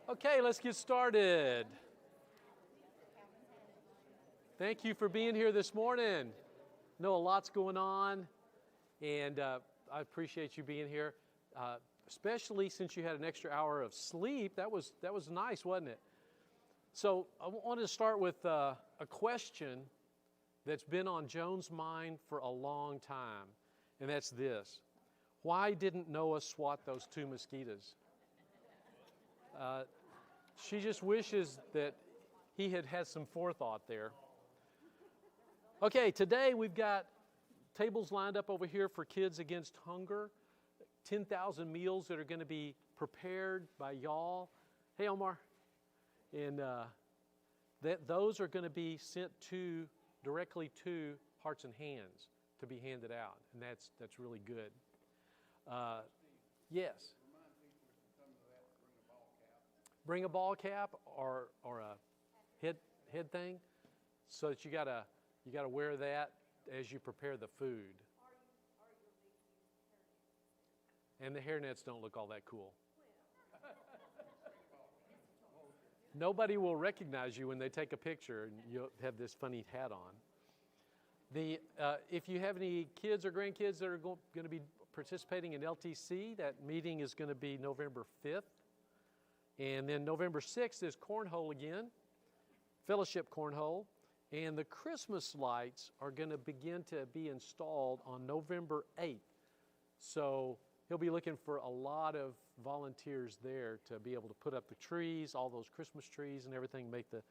Okay, let's get started. Thank you for being here this morning. I know a lot's going on, and I appreciate you being here, especially since you had an extra hour of sleep. That was nice, wasn't it? So I wanted to start with a question that's been on Joan's mind for a long time, and that's this. Why didn't Noah swat those two mosquitoes? She just wishes that he had had some forethought there. Okay, today we've got tables lined up over here for Kids Against Hunger, 10,000 meals that are going to be prepared by y'all. Hey, Omar. And those are going to be sent directly to Hearts and Hands to be handed out, and that's really good. Yes. Bring a ball cap or a head thing, so that you gotta wear that as you prepare the food. And the hairnets don't look all that cool. Nobody will recognize you when they take a picture, and you'll have this funny hat on. If you have any kids or grandkids that are going to be participating in LTC, that meeting is going to be November 5th. And then November 6th is Cornhole again, Fellowship Cornhole. And the Christmas lights are going to begin to be installed on November 8th. So he'll be looking for a lot of volunteers there to be able to put up the trees, all those Christmas trees and everything, make the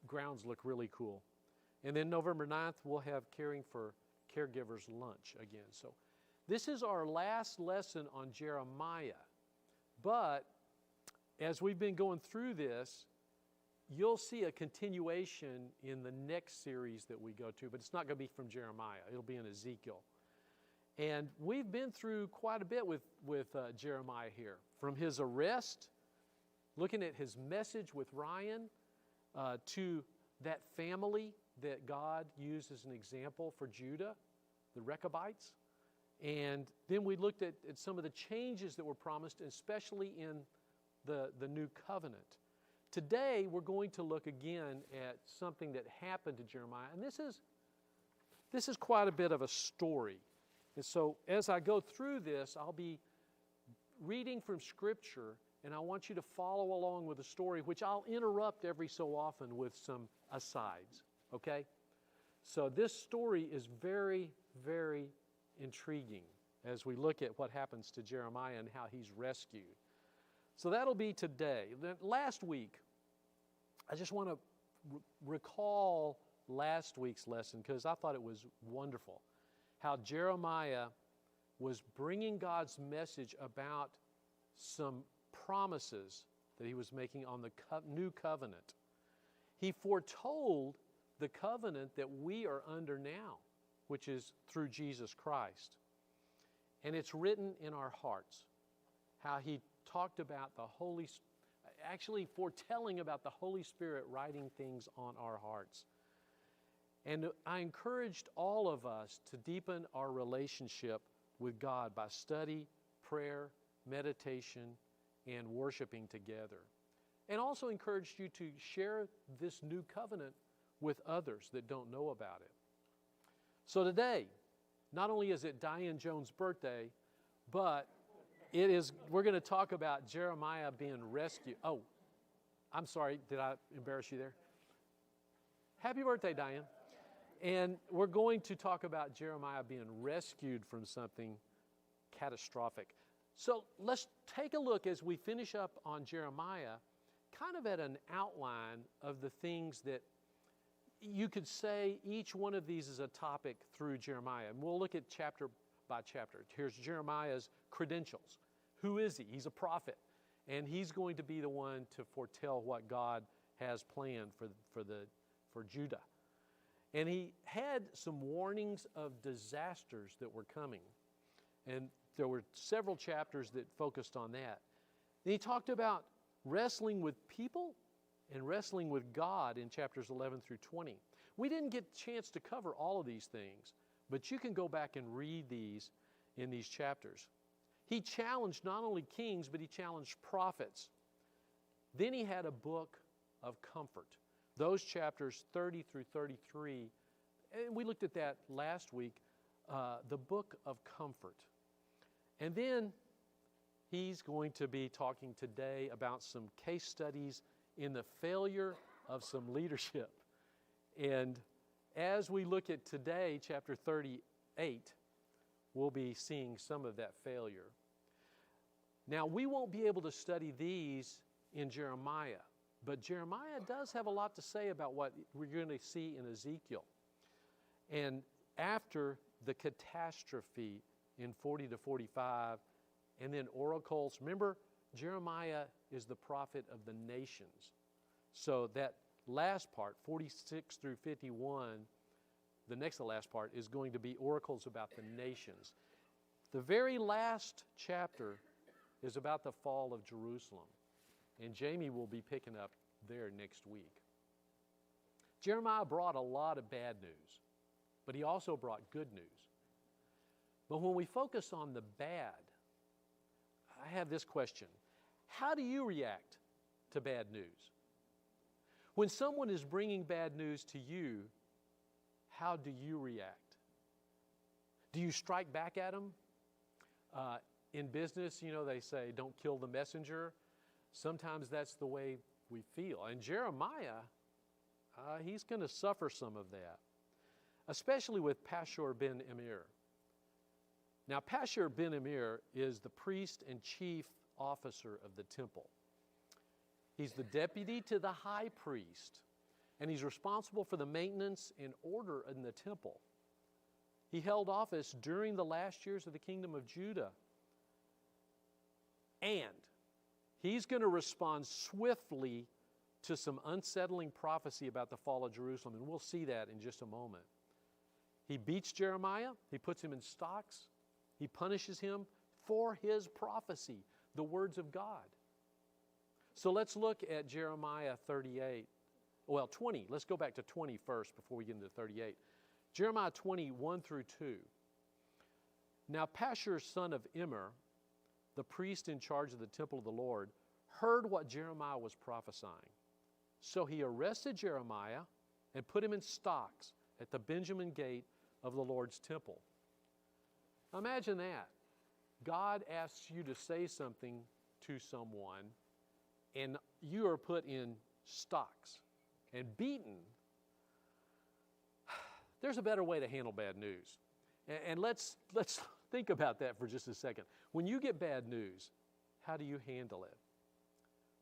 grounds look really cool. And then November 9th, we'll have Caring for Caregivers lunch again. So this is our last lesson on Jeremiah. But as we've been going through this, you'll see a continuation in the next series that we go to, but it's not going to be from Jeremiah. It'll be in Ezekiel. And we've been through quite a bit with Jeremiah here. From his arrest, looking at his message with Ryan, to that family that God used as an example for Judah, the Rechabites. And then we looked at some of the changes that were promised, especially in the new covenant. Today, we're going to look again at something that happened to Jeremiah. And this is quite a bit of a story. And so as I go through this, I'll be reading from Scripture, and I want you to follow along with the story, which I'll interrupt every so often with some asides, okay? So this story is very, very intriguing as we look at what happens to Jeremiah and how he's rescued. So that'll be today. Last week, I just want to recall last week's lesson because I thought it was wonderful. How Jeremiah was bringing God's message about some promises that he was making on the new covenant. He foretold the covenant that we are under now, which is through Jesus Christ. And it's written in our hearts. How he talked about actually foretelling about the Holy Spirit writing things on our hearts. And I encouraged all of us to deepen our relationship with God by study, prayer, meditation, and worshiping together. And also encouraged you to share this new covenant with others that don't know about it. So today, not only is it Diane Jones' birthday, but we're going to talk about Jeremiah being rescued. Oh, I'm sorry, did I embarrass you there? Happy birthday, Diane. And we're going to talk about Jeremiah being rescued from something catastrophic. So let's take a look as we finish up on Jeremiah, kind of at an outline of the things that you could say each one of these is a topic through Jeremiah. And we'll look at chapter by chapter. Here's Jeremiah's credentials. Who is he? He's a prophet. And he's going to be the one to foretell what God has planned for Judah. And he had some warnings of disasters that were coming. And there were several chapters that focused on that. And he talked about wrestling with people and wrestling with God in chapters 11 through 20. We didn't get a chance to cover all of these things, but you can go back and read these in these chapters. He challenged not only kings, but he challenged prophets. Then he had a book of comfort. Those chapters 30 through 33, and we looked at that last week, the book of comfort. And then he's going to be talking today about some case studies in the failure of some leadership. And as we look at today, chapter 38, we'll be seeing some of that failure. Now, we won't be able to study these in Jeremiah, but Jeremiah does have a lot to say about what we're going to see in Ezekiel. And after the catastrophe in 40 to 45, and then oracles. Remember, Jeremiah is the prophet of the nations. So that last part, 46 through 51, the next to last part, is going to be oracles about the nations. The very last chapter is about the fall of Jerusalem. And Jamie will be picking up there next week. Jeremiah brought a lot of bad news, but he also brought good news. But when we focus on the bad, I have this question. How do you react to bad news? When someone is bringing bad news to you, how do you react? Do you strike back at them? In business, they say, don't kill the messenger. Sometimes that's the way we feel. And Jeremiah, he's going to suffer some of that, especially with Pashur ben Emir. Now, Pashur ben Emir is the priest and chief officer of the temple. He's the deputy to the high priest, and he's responsible for the maintenance and order in the temple. He held office during the last years of the kingdom of Judah. And he's going to respond swiftly to some unsettling prophecy about the fall of Jerusalem, and we'll see that in just a moment. He beats Jeremiah. He puts him in stocks. He punishes him for his prophecy, the words of God. So let's look at Jeremiah 20. Let's go back to 20 first before we get into 38. Jeremiah 20, 1 through 2. Now Pashur, son of Immer, the priest in charge of the temple of the Lord, heard what Jeremiah was prophesying. So he arrested Jeremiah and put him in stocks at the Benjamin gate of the Lord's temple. Imagine that. God asks you to say something to someone, and you are put in stocks and beaten. There's a better way to handle bad news. And let's think about that for just a second. When you get bad news, how do you handle it?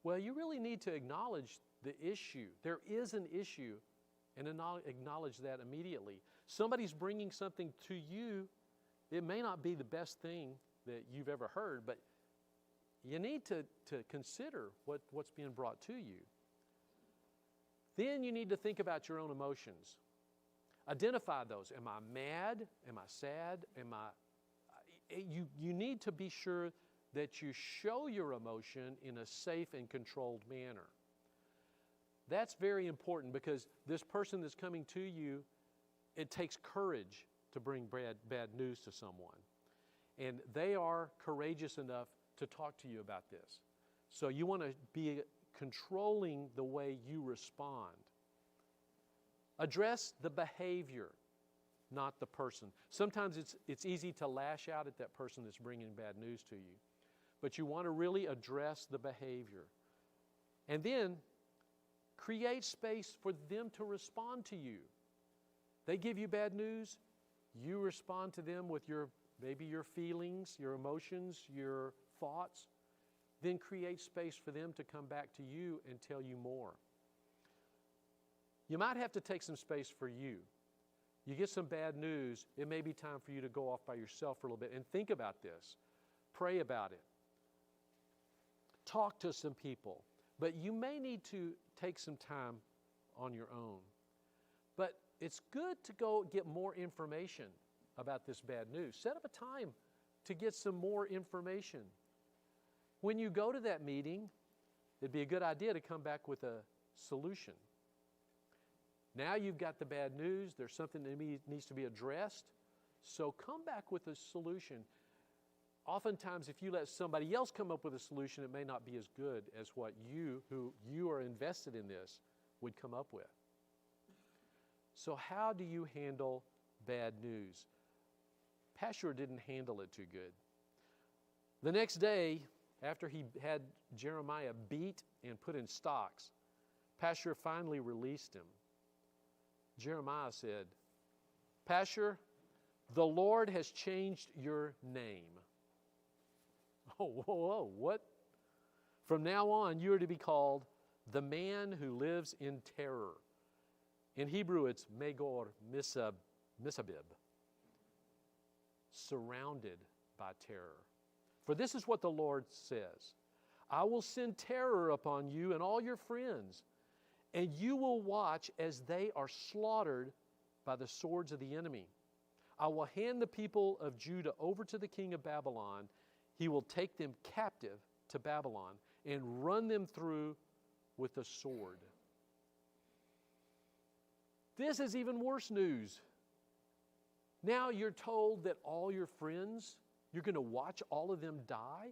Well, you really need to acknowledge the issue. There is an issue, and acknowledge that immediately. Somebody's bringing something to you. It may not be the best thing that you've ever heard, but you need to consider what's being brought to you. Then you need to think about your own emotions. Identify those. Am I mad? Am I sad? You need to be sure that you show your emotion in a safe and controlled manner. That's very important because this person that's coming to you, it takes courage to bring bad news to someone. And they are courageous enough to talk to you about this. So you want to be controlling the way you respond. Address the behavior, not the person. Sometimes it's easy to lash out at that person that's bringing bad news to you. But you want to really address the behavior. And then create space for them to respond to you. They give you bad news, you respond to them with maybe your feelings, your emotions, your thoughts. Then create space for them to come back to you and tell you more. You might have to take some space for you. You get some bad news, it may be time for you to go off by yourself for a little bit and think about this. Pray about it. Talk to some people. But you may need to take some time on your own. But it's good to go get more information about this bad news. Set up a time to get some more information. When you go to that meeting, it'd be a good idea to come back with a solution. Now you've got the bad news. There's something that needs to be addressed. So come back with a solution. oftentimes if you let somebody else come up with a solution, it may not be as good as what you, who you are invested in this, would come up with. So how do you handle bad news? Pashur didn't handle it too good. The next day, after he had Jeremiah beat and put in stocks, Pashur finally released him. Jeremiah said, Pashur, the Lord has changed your name. Oh, whoa, whoa, what? From now on, you are to be called the man who lives in terror. In Hebrew, it's Megor Misabib, surrounded by terror. For this is what the Lord says, I will send terror upon you and all your friends, and you will watch as they are slaughtered by the swords of the enemy. I will hand the people of Judah over to the king of Babylon. He will take them captive to Babylon and run them through with the sword. This is even worse news. Now you're told that all your friends, you're going to watch all of them die?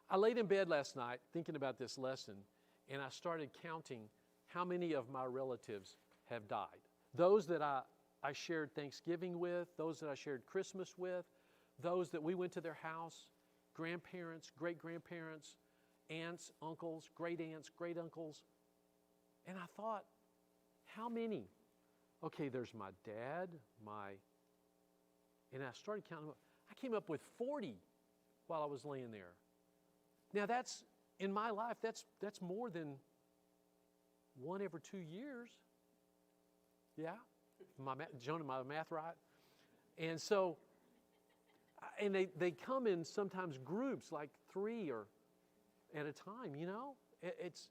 I laid in bed last night thinking about this lesson, and I started counting how many of my relatives have died. Those that I shared Thanksgiving with, those that I shared Christmas with, those that we went to their house, grandparents, great-grandparents, aunts, uncles, great-aunts, great-uncles. And I thought, how many? Okay, there's my dad, and I started counting up. I came up with 40 while I was laying there. Now that's, in my life, that's more than one every 2 years. Yeah? Jonah, my math right? And so, and they come in sometimes groups, like 3 or at a time, you know? It's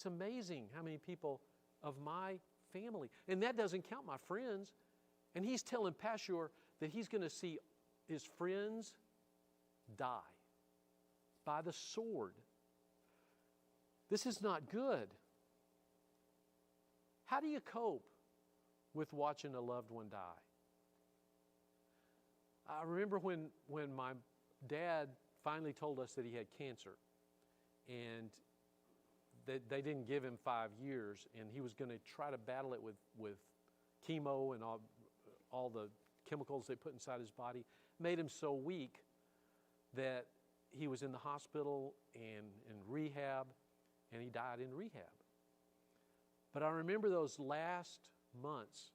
amazing how many people of my family. And that doesn't count my friends. And he's telling Pashur that he's going to see his friends die by the sword. This is not good. How do you cope with watching a loved one die? I remember when my dad finally told us that he had cancer, and they didn't give him 5 years, and he was going to try to battle it with chemo and all the chemicals they put inside his body. Made him so weak that he was in the hospital and in rehab, and he died in rehab. But I remember those last months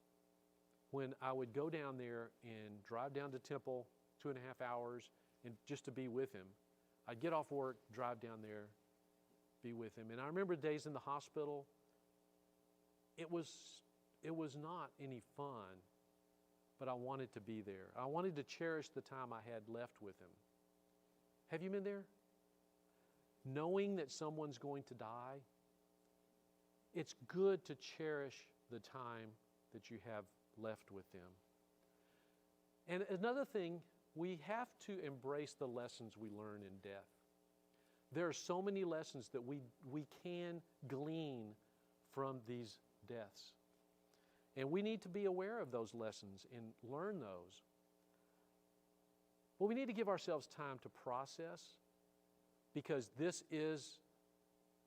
when I would go down there and drive down to Temple 2.5 hours and just to be with him. I'd get off work, drive down there, be with him. And I remember days in the hospital. It was not any fun, but I wanted to be there. I wanted to cherish the time I had left with him. Have you been there? Knowing that someone's going to die, it's good to cherish the time that you have left with them. And another thing, we have to embrace the lessons we learn in death. There are so many lessons that we can glean from these deaths. And we need to be aware of those lessons and learn those. But we need to give ourselves time to process, because this is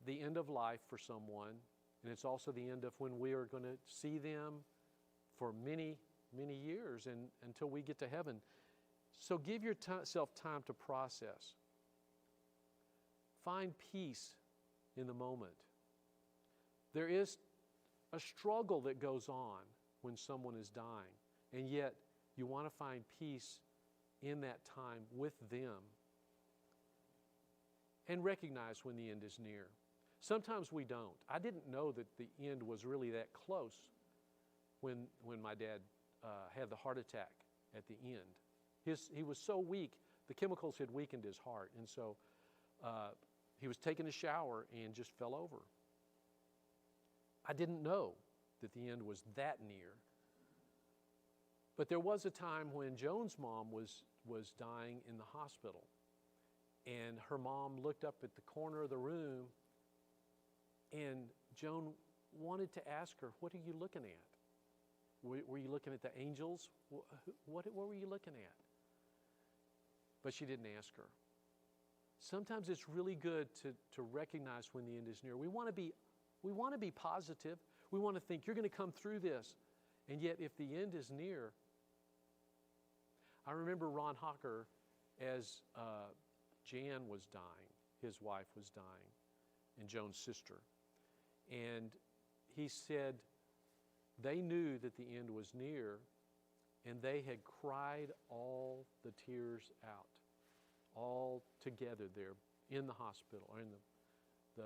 the end of life for someone, and it's also the end of when we are going to see them for many, many years and until we get to heaven. So give yourself time to process. Find peace in the moment. There is a struggle that goes on when someone is dying, and yet you want to find peace in that time with them and recognize when the end is near. Sometimes we don't. I didn't know that the end was really that close when my dad had the heart attack at the end. He was so weak, the chemicals had weakened his heart, and so he was taking a shower and just fell over. I didn't know that the end was that near. But there was a time when Joan's mom was dying in the hospital, and her mom looked up at the corner of the room, and Joan wanted to ask her, "What are you looking at? Were you looking at the angels? What were you looking at?" but she didn't ask her. Sometimes it's really good to recognize when the end is near. We want to be positive. We want to think you're going to come through this. And yet if the end is near, I remember Ron Hocker as Jan was dying, his wife was dying, and Joan's sister. And he said they knew that the end was near, and they had cried all the tears out, all together there in the hospital, or in the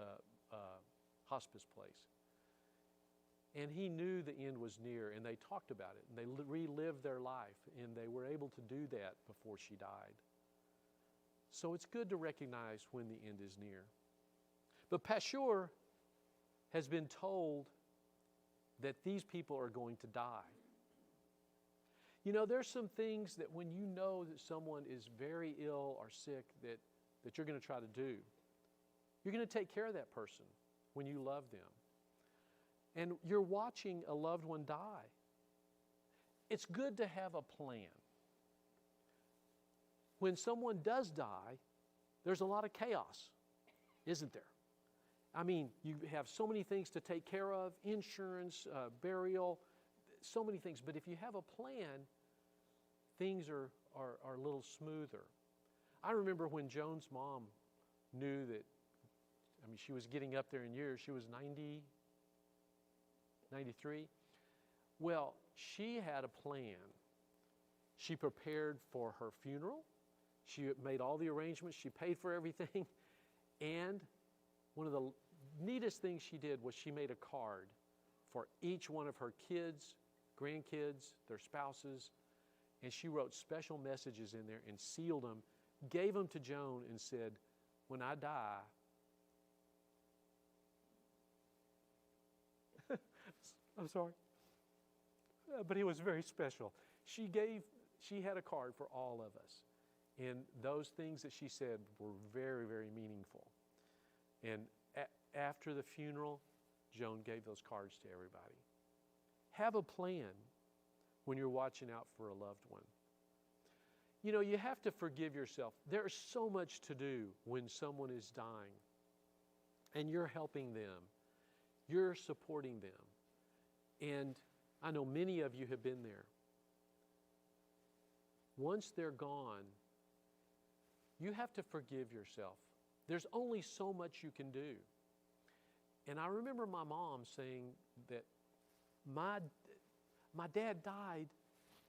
hospice place. And he knew the end was near, and they talked about it, and they relived their life, and they were able to do that before she died. So it's good to recognize when the end is near. But Pashur has been told that these people are going to die. You know, there's some things that when you know that someone is very ill or sick that you're going to try to do. You're going to take care of that person when you love them. And you're watching a loved one die. It's good to have a plan. When someone does die, there's a lot of chaos, isn't there? I mean, you have so many things to take care of, insurance, burial, so many things. But if you have a plan, things are a little smoother. I remember when Joan's mom knew that, I mean, she was getting up there in years. She was 90, 93. Well, she had a plan. She prepared for her funeral. She made all the arrangements. She paid for everything. And one of the neatest things she did was she made a card for each one of her kids, grandkids, their spouses, and she wrote special messages in there and sealed them, gave them to Joan and said, when I die, I'm sorry, but it was very special. She had a card for all of us. And those things that she said were very, very meaningful. And after the funeral, Joan gave those cards to everybody. Have a plan when you're watching out for a loved one. You know, you have to forgive yourself. There's so much to do when someone is dying. And you're helping them. You're supporting them. And I know many of you have been there. Once they're gone, you have to forgive yourself. There's only so much you can do. And I remember my mom saying that my dad died.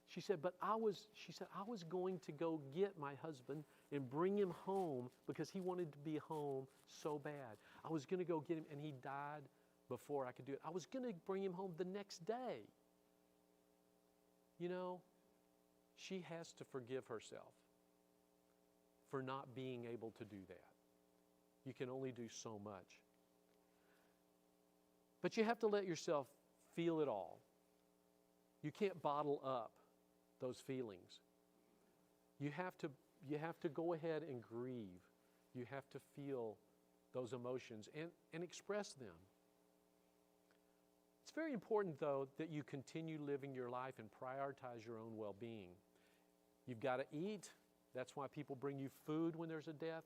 She said, but I was going to go get my husband and bring him home because he wanted to be home so bad. I was going to go get him, and he died before I could do it. I was going to bring him home the next day. You know, she has to forgive herself for not being able to do that. You can only do so much. But you have to let yourself feel it all. You can't bottle up those feelings. You have to go ahead and grieve. You have to feel those emotions and express them. It's very important, though, that you continue living your life and prioritize your own well-being. You've got to eat. That's why people bring you food when there's a death,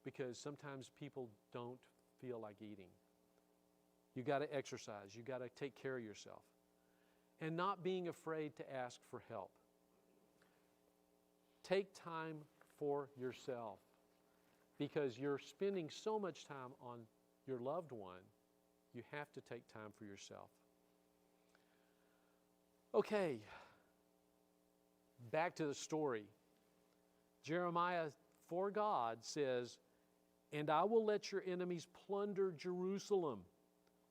because sometimes people don't feel like eating. You've got to exercise. You've got to take care of yourself. And not being afraid to ask for help. Take time for yourself, because you're spending so much time on your loved one. You have to take time for yourself. Okay, back to the story. Jeremiah, for God, says, and I will let your enemies plunder Jerusalem,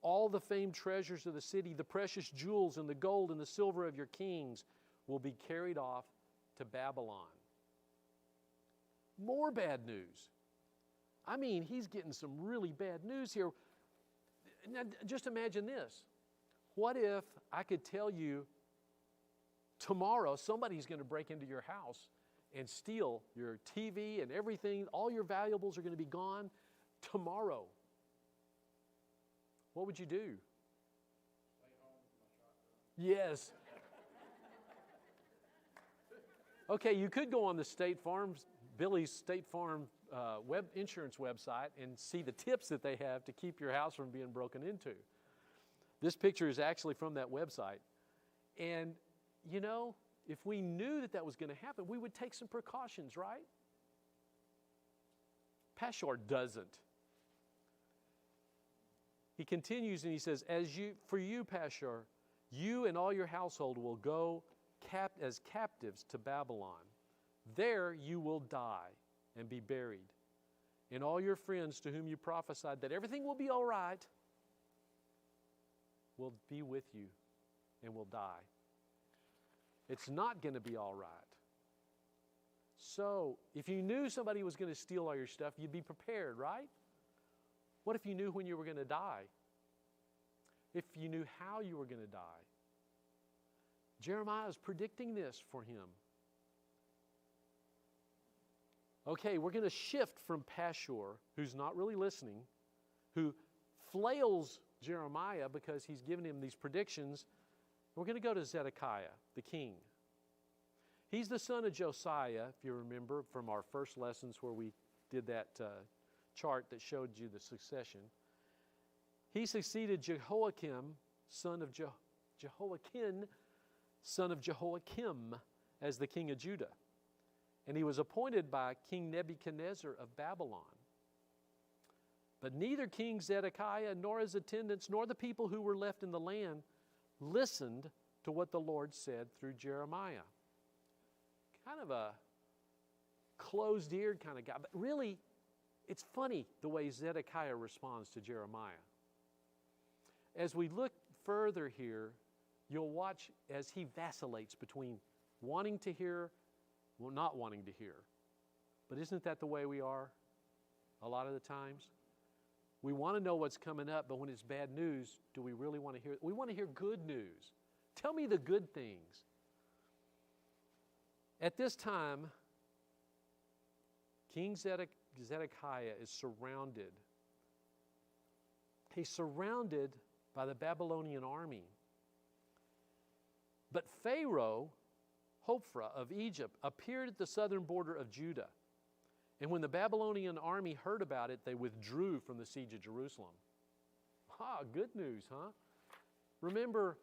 all the famed treasures of the city, the precious jewels and the gold and the silver of your kings will be carried off to Babylon. More bad news. I mean, he's getting some really bad news here. Now, just imagine this. What if I could tell you tomorrow somebody's going to break into your house and steal your TV and everything, all your valuables are going to be gone tomorrow? What would you do? Stay home with my shotgun. Yes. Okay, you could go on the State Farm Billy's State Farm web insurance website and see the tips that they have to keep your house from being broken into. This picture is actually from that website. And, you know, if we knew that that was going to happen, we would take some precautions, right? PRcoC doesn't. He continues and he says, for you, PRcoC, you and all your household will go as captives to Babylon. There you will die and be buried. And all your friends to whom you prophesied that everything will be all right will be with you and will die. It's not going to be all right. So, if you knew somebody was going to steal all your stuff, you'd be prepared, right? What if you knew when you were going to die? If you knew how you were going to die? Jeremiah is predicting this for him. Okay, we're going to shift from PRcoC, who's not really listening, who flails Jeremiah because he's given him these predictions. We're going to go to Zedekiah, the king. He's the son of Josiah, if you remember from our first lessons where we did that chart that showed you the succession. He succeeded Jehoiakim, son of Jehoiakim, as the king of Judah. And he was appointed by King Nebuchadnezzar of Babylon. But neither King Zedekiah nor his attendants nor the people who were left in the land listened to what the Lord said through Jeremiah. Kind of a closed-eared kind of guy. But really, it's funny the way Zedekiah responds to Jeremiah. As we look further here, you'll watch as he vacillates between wanting to hear, well, not wanting to hear. But isn't that the way we are a lot of the times? We want to know what's coming up, but when it's bad news, do we really want to hear it? We want to hear good news. Tell me the good things. At this time, King Zedekiah is surrounded. He's surrounded by the Babylonian army. But Pharaoh, Hophra of Egypt, appeared at the southern border of Judah. And when the Babylonian army heard about it, they withdrew from the siege of Jerusalem. Good news, huh? Remember,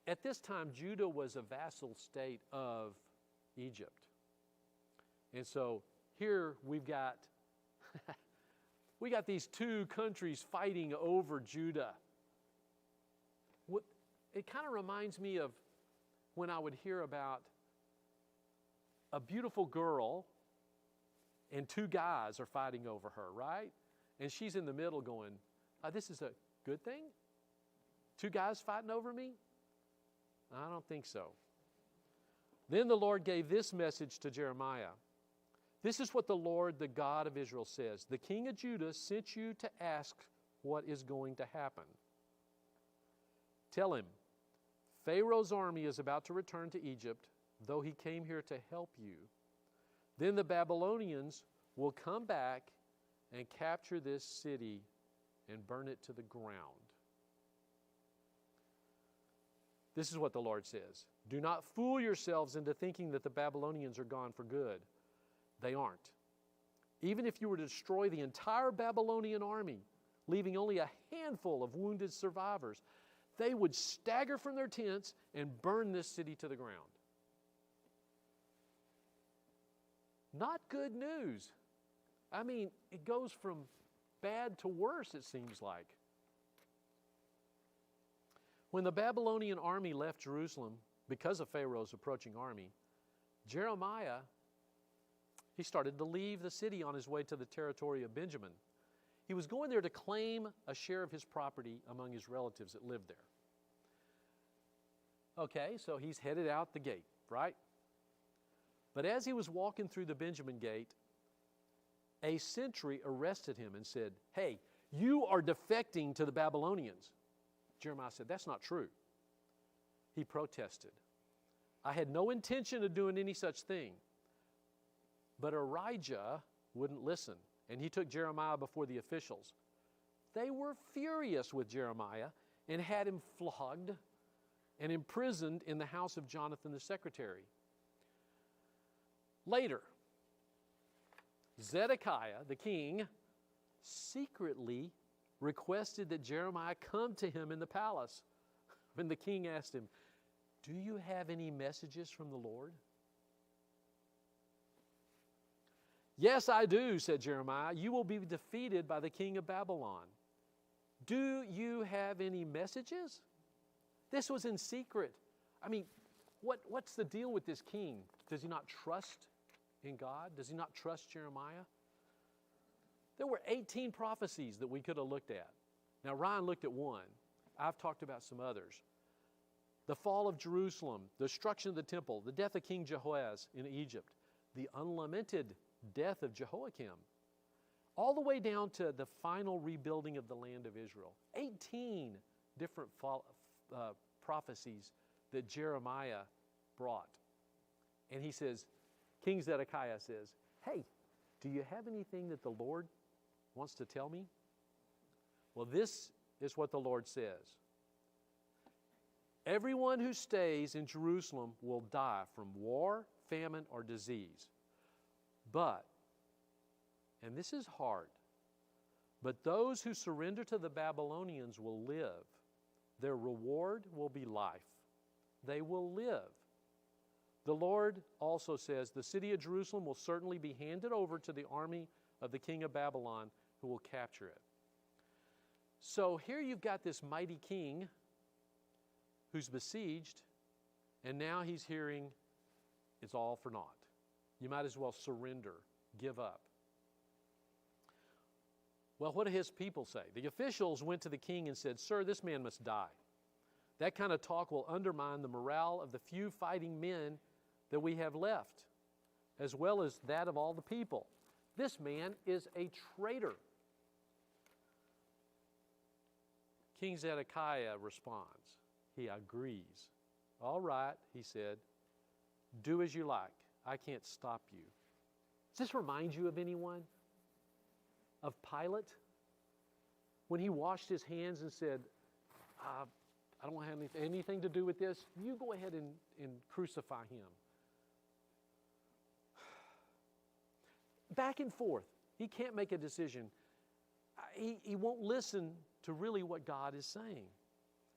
at this time, Judah was a vassal state of Egypt. And so here we've got these two countries fighting over Judah. It kind of reminds me of when I would hear about a beautiful girl and two guys are fighting over her, right? And she's in the middle going, this is a good thing? Two guys fighting over me? I don't think so. Then the Lord gave this message to Jeremiah. This is what the Lord, the God of Israel, says. The king of Judah sent you to ask what is going to happen. Tell him, Pharaoh's army is about to return to Egypt, though he came here to help you. Then the Babylonians will come back and capture this city and burn it to the ground. This is what the Lord says. Do not fool yourselves into thinking that the Babylonians are gone for good. They aren't. Even if you were to destroy the entire Babylonian army, leaving only a handful of wounded survivors, they would stagger from their tents and burn this city to the ground. Not good news. I mean, it goes from bad to worse, it seems like. When the Babylonian army left Jerusalem because of Pharaoh's approaching army, Jeremiah, he started to leave the city on his way to the territory of Benjamin. He was going there to claim a share of his property among his relatives that lived there. Okay, so he's headed out the gate, right? But as he was walking through the Benjamin gate, a sentry arrested him and said, "Hey, you are defecting to the Babylonians." Jeremiah said, "That's not true." He protested, "I had no intention of doing any such thing." But Arijah wouldn't listen, and he took Jeremiah before the officials. They were furious with Jeremiah and had him flogged and imprisoned in the house of Jonathan the secretary. Later, Zedekiah, the king, secretly requested that Jeremiah come to him in the palace. When the king asked him, "Do you have any messages from the Lord?" "Yes, I do," said Jeremiah. "You will be defeated by the king of Babylon." "Do you have any messages?" This was in secret. I mean, what's the deal with this king? Does he not trust in God? Does he not trust Jeremiah? There were 18 prophecies that we could have looked at. Now, Ryan looked at one. I've talked about some others. The fall of Jerusalem, the destruction of the temple, the death of King Jehoaz in Egypt, the unlamented death of Jehoiakim, all the way down to the final rebuilding of the land of Israel. 18 different prophecies that Jeremiah brought. And he says, King Zedekiah says, "Hey, do you have anything that the Lord wants to tell me?" Well, this is what the Lord says. "Everyone who stays in Jerusalem will die from war, famine, or disease. But," and this is hard, "but those who surrender to the Babylonians will live. Their reward will be life. They will live. The Lord also says, the city of Jerusalem will certainly be handed over to the army of the king of Babylon, who will capture it." So here you've got this mighty king who's besieged, and now he's hearing it's all for naught. You might as well surrender, give up. Well, what do his people say? The officials went to the king and said, "Sir, this man must die. That kind of talk will undermine the morale of the few fighting men that we have left, as well as that of all the people. This man is a traitor." King Zedekiah responds. He agrees. "All right," he said, "do as you like. I can't stop you." Does this remind you of anyone? Of Pilate? When he washed his hands and said, "I don't want to have anything to do with this. You go ahead and crucify him." Back and forth. He can't make a decision. He won't listen to really what God is saying.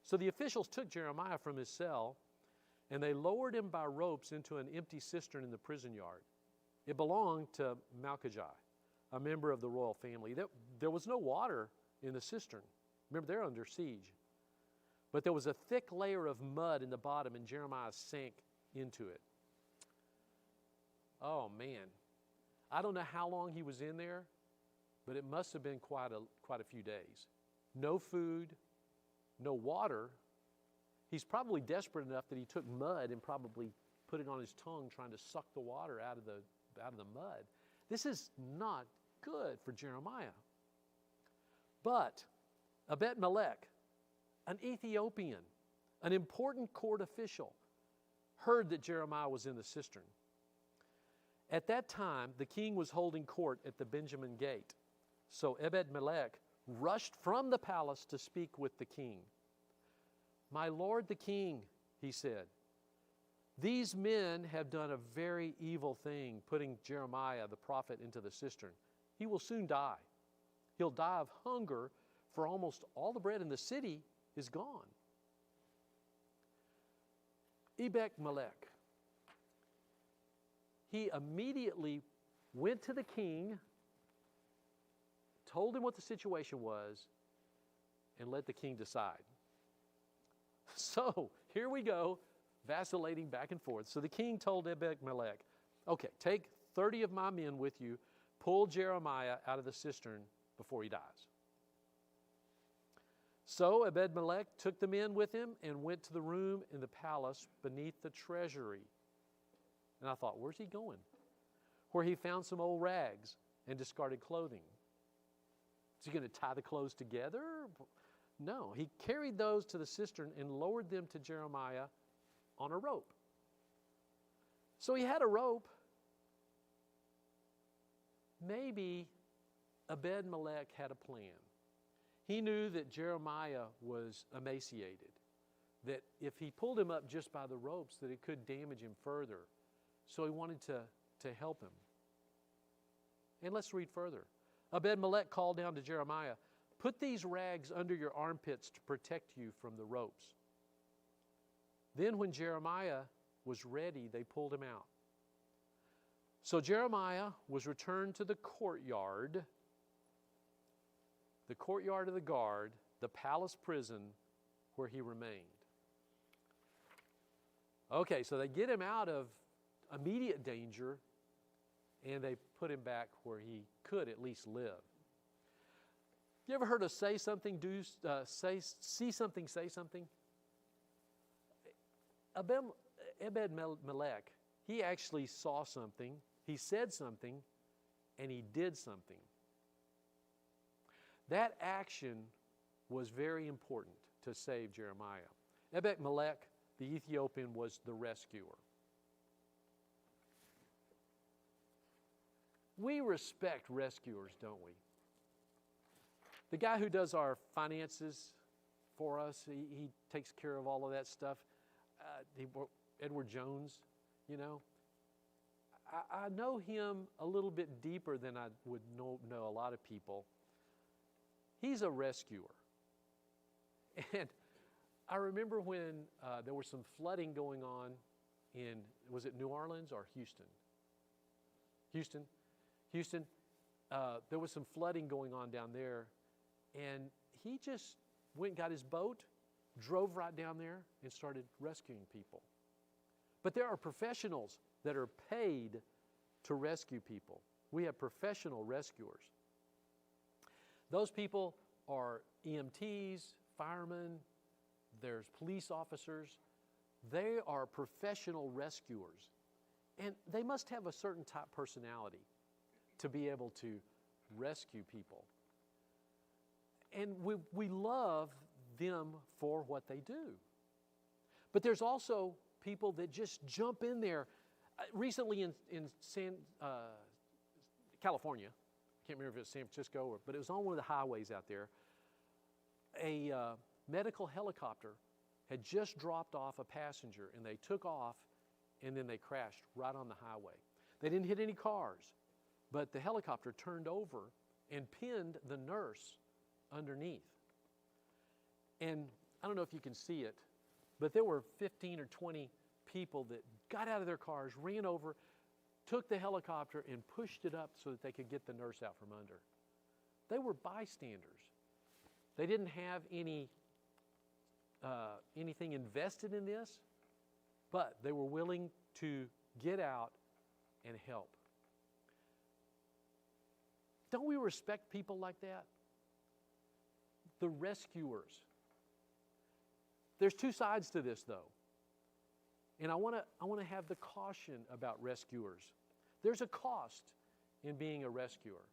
So the officials took Jeremiah from his cell, and they lowered him by ropes into an empty cistern in the prison yard. It belonged to Malchijah, a member of the royal family. There was no water in the cistern. Remember, they're under siege. But there was a thick layer of mud in the bottom, and Jeremiah sank into it. Oh, man. I don't know how long he was in there, but it must have been quite a few days. No food, no water. He's probably desperate enough that he took mud and probably put it on his tongue, trying to suck the water out of the mud. This is not good for Jeremiah. But Ebed-Melech, an Ethiopian, an important court official, heard that Jeremiah was in the cistern. At that time, the king was holding court at the Benjamin Gate. So Ebed-Melech rushed from the palace to speak with the king. "My lord the king," he said, "these men have done a very evil thing, putting Jeremiah the prophet into the cistern. He will soon die. He'll die of hunger, for almost all the bread in the city is gone." Ebed-Melech, he immediately went to the king, told him what the situation was, and let the king decide. So here we go, vacillating back and forth. So the king told Ebed-Melech, "Okay, take 30 of my men with you, pull Jeremiah out of the cistern before he dies." So Ebed-Melech took the men with him and went to the room in the palace beneath the treasury. And I thought, where's he going? Where he found some old rags and discarded clothing. Is he going to tie the clothes together? No, he carried those to the cistern and lowered them to Jeremiah on a rope. So he had a rope. Maybe Ebed-Melech had a plan. He knew that Jeremiah was emaciated, that if he pulled him up just by the ropes, that it could damage him further. So he wanted to help him. And let's read further. Ebed-Melech called down to Jeremiah, "Put these rags under your armpits to protect you from the ropes." Then when Jeremiah was ready, they pulled him out. So Jeremiah was returned to the courtyard of the guard, the palace prison where he remained. Okay, so they get him out of immediate danger and they put him back where he could at least live. You ever heard of say something, see something, say something? Ebed-Melech, he actually saw something, he said something, and he did something. That action was very important to save Jeremiah. Ebed-Melech, the Ethiopian, was the rescuer. We respect rescuers, don't we? The guy who does our finances for us, he takes care of all of that stuff. Edward Jones, you know. I know him a little bit deeper than I would know a lot of people. He's a rescuer. And I remember when there was some flooding going on in, was it New Orleans or Houston? Houston. There was some flooding going on down there, and he just went and got his boat, drove right down there, and started rescuing people. But there are professionals that are paid to rescue people. We have professional rescuers. Those people are EMTs, firemen, there's police officers. They are professional rescuers. And they must have a certain type personality to be able to rescue people. And we love them for what they do. But there's also people that just jump in there. Recently in California, I can't remember if it was San Francisco, but it was on one of the highways out there, a medical helicopter had just dropped off a passenger, and they took off, and then they crashed right on the highway. They didn't hit any cars, but the helicopter turned over and pinned the nurse underneath. And I don't know if you can see it, but there were 15 or 20 people that got out of their cars, ran over, took the helicopter and pushed it up so that they could get the nurse out from under. They were bystanders. They didn't have anything invested in this, but they were willing to get out and help. Don't we respect people like that? The rescuers. There's two sides to this, though. And I want to have the caution about rescuers. There's a cost in being a rescuer.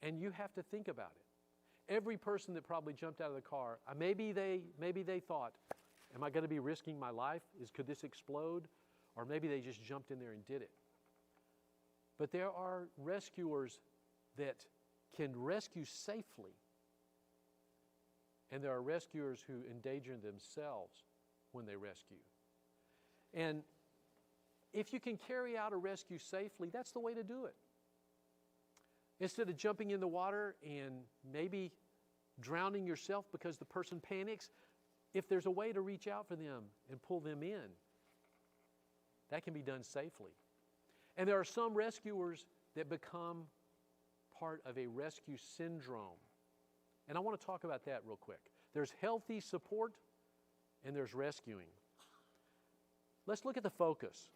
And you have to think about it. Every person that probably jumped out of the car, maybe they thought, am I going to be risking my life? Could this explode? Or maybe they just jumped in there and did it. But there are rescuers that can rescue safely. And there are rescuers who endanger themselves when they rescue. And if you can carry out a rescue safely, that's the way to do it. Instead of jumping in the water and maybe drowning yourself because the person panics, if there's a way to reach out for them and pull them in, that can be done safely. And there are some rescuers that become part of a rescue syndrome. And I want to talk about that real quick. There's healthy support and there's rescuing. Let's look at the focus.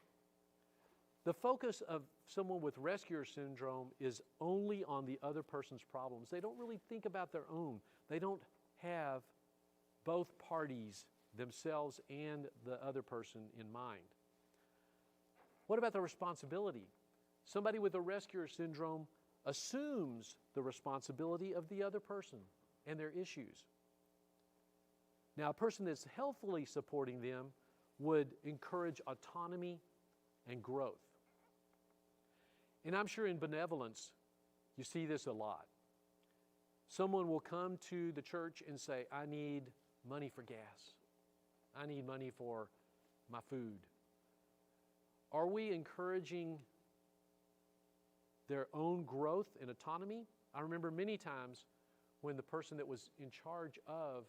The focus of someone with rescuer syndrome is only on the other person's problems. They don't really think about their own. They don't have both parties, themselves and the other person, in mind. What about the responsibility? Somebody with a rescuer syndrome assumes the responsibility of the other person and their issues. Now, a person that's healthily supporting them would encourage autonomy and growth. And I'm sure in benevolence, you see this a lot. Someone will come to the church and say, I need money for gas. I need money for my food. Are we encouraging their own growth and autonomy. I remember many times when the person that was in charge of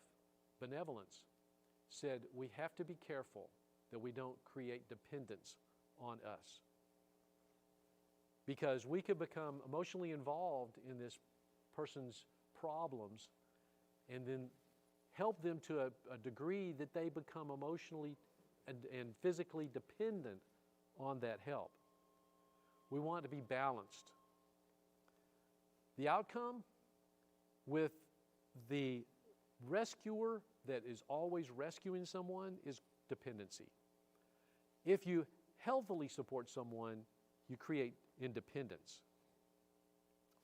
benevolence said, we have to be careful that we don't create dependence on us. Because we could become emotionally involved in this person's problems and then help them to a degree that they become emotionally and physically dependent on that help. We want to be balanced. The outcome with the rescuer that is always rescuing someone is dependency. If you healthily support someone, you create independence.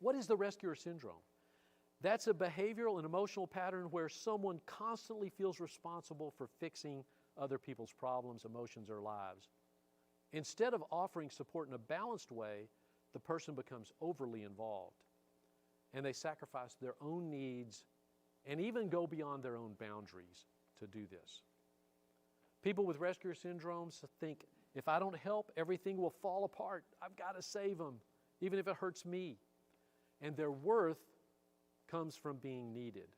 What is the rescuer syndrome? That's a behavioral and emotional pattern where someone constantly feels responsible for fixing other people's problems, emotions, or lives. Instead of offering support in a balanced way, the person becomes overly involved, and they sacrifice their own needs and even go beyond their own boundaries to do this. People with rescuer syndromes think, if I don't help, everything will fall apart. I've got to save them, even if it hurts me. And their worth comes from being needed.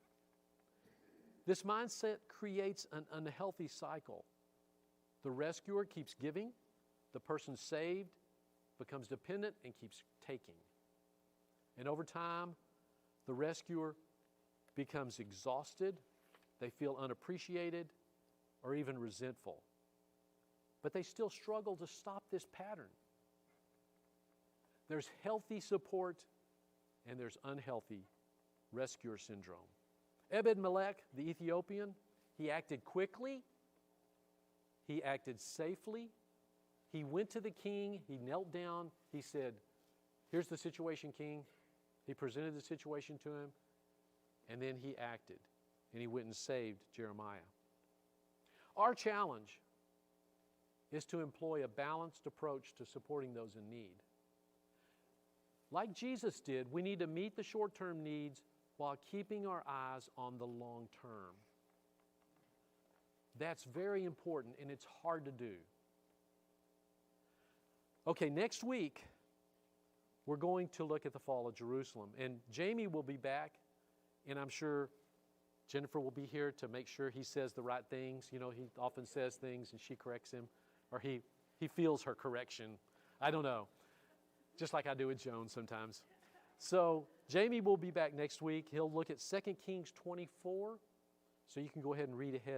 This mindset creates an unhealthy cycle. The rescuer keeps giving, the person saved becomes dependent and keeps taking. And over time, the rescuer becomes exhausted, they feel unappreciated, or even resentful. But they still struggle to stop this pattern. There's healthy support and there's unhealthy rescuer syndrome. Ebed-Melech, the Ethiopian, he acted quickly, he acted safely, he went to the king, he knelt down, he said, here's the situation, king. He presented the situation to him, and then he acted, and he went and saved Jeremiah. Our challenge is to employ a balanced approach to supporting those in need. Like Jesus did, we need to meet the short-term needs while keeping our eyes on the long term. That's very important, and it's hard to do. Okay, next week, we're going to look at the fall of Jerusalem. And Jamie will be back, and I'm sure Jennifer will be here to make sure he says the right things. You know, he often says things, and she corrects him, or he feels her correction. I don't know, just like I do with Joan sometimes. So Jamie will be back next week. He'll look at 2 Kings 24, so you can go ahead and read ahead.